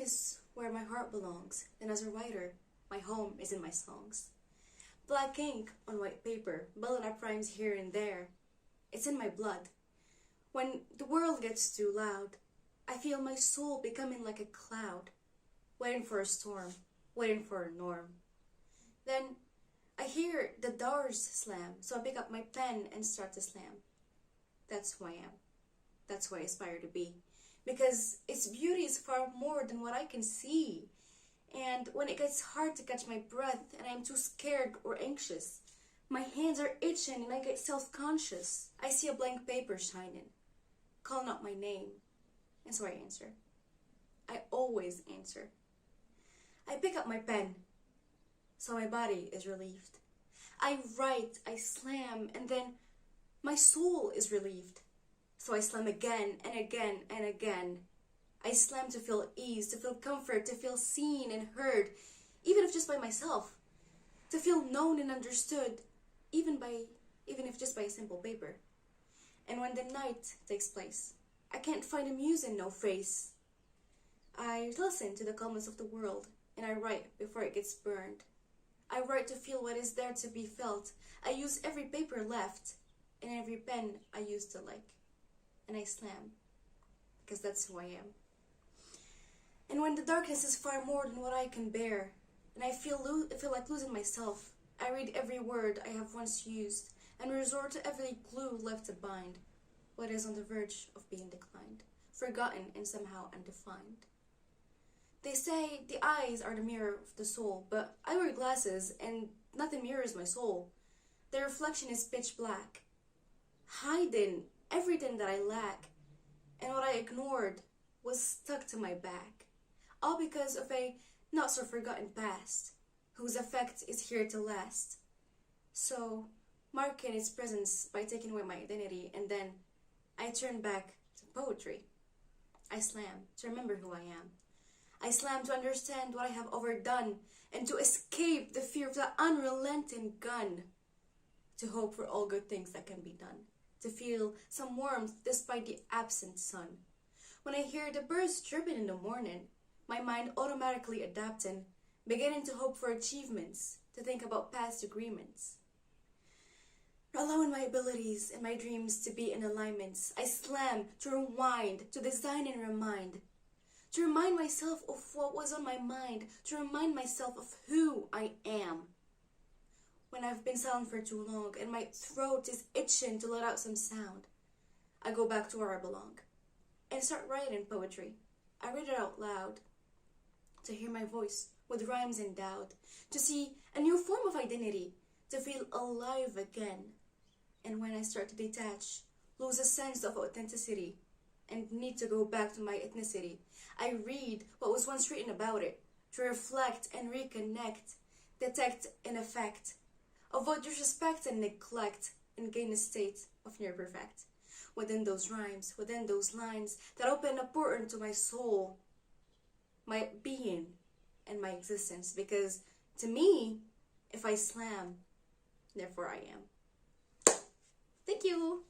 is where my heart belongs, and as a writer, my home is in my songs. Black ink on white paper, building up rhymes here and there. It's in my blood. When the world gets too loud, I feel my soul becoming like a cloud, waiting for a storm, waiting for a norm. Then I hear the doors slam, so I pick up my pen and start to slam. That's who I am. That's who I aspire to be. Because its beauty is far more than what I can see. And when it gets hard to catch my breath and I'm too scared or anxious, my hands are itching and I get self-conscious. I see a blank paper shining, calling out my name. And so I answer. I always answer. I pick up my pen, so my body is relieved. I write, I slam, and then my soul is relieved. So I slam again and again and again. I slam to feel ease, to feel comfort, to feel seen and heard, even if just by myself. To feel known and understood, even if just by a simple paper. And when the night takes place, I can't find a muse in no face. I listen to the calmness of the world, and I write before it gets burned. I write to feel what is there to be felt. I use every paper left, and every pen I used to like. And I slam, because that's who I am. And when the darkness is far more than what I can bear, and I feel like losing myself, I read every word I have once used, and resort to every glue left to bind what is on the verge of being declined, forgotten and somehow undefined. They say the eyes are the mirror of the soul, but I wear glasses and nothing mirrors my soul. The reflection is pitch black, hiding everything that I lack, and what I ignored was stuck to my back, all because of a not-so-forgotten past, whose effect is here to last. So, marking its presence by taking away my identity, and then I turn back to poetry. I slam to remember who I am. I slam to understand what I have overdone, and to escape the fear of the unrelenting gun, to hope for all good things that can be done. To feel some warmth despite the absent sun. When I hear the birds chirping in the morning, my mind automatically adapting, beginning to hope for achievements, to think about past agreements. Allowing my abilities and my dreams to be in alignments, I slam to rewind, to design and remind. To remind myself of what was on my mind, to remind myself of who I am. When I've been silent for too long and my throat is itching to let out some sound, I go back to where I belong and start writing poetry. I read it out loud, to hear my voice with rhymes endowed, to see a new form of identity, to feel alive again. And when I start to detach, lose a sense of authenticity, and need to go back to my ethnicity, I read what was once written about it, to reflect and reconnect, detect an effect, avoid disrespect and neglect, and gain a state of near perfect. Within those rhymes, within those lines that open a portal to my soul, my being, and my existence. Because to me, if I slam, therefore I am. Thank you!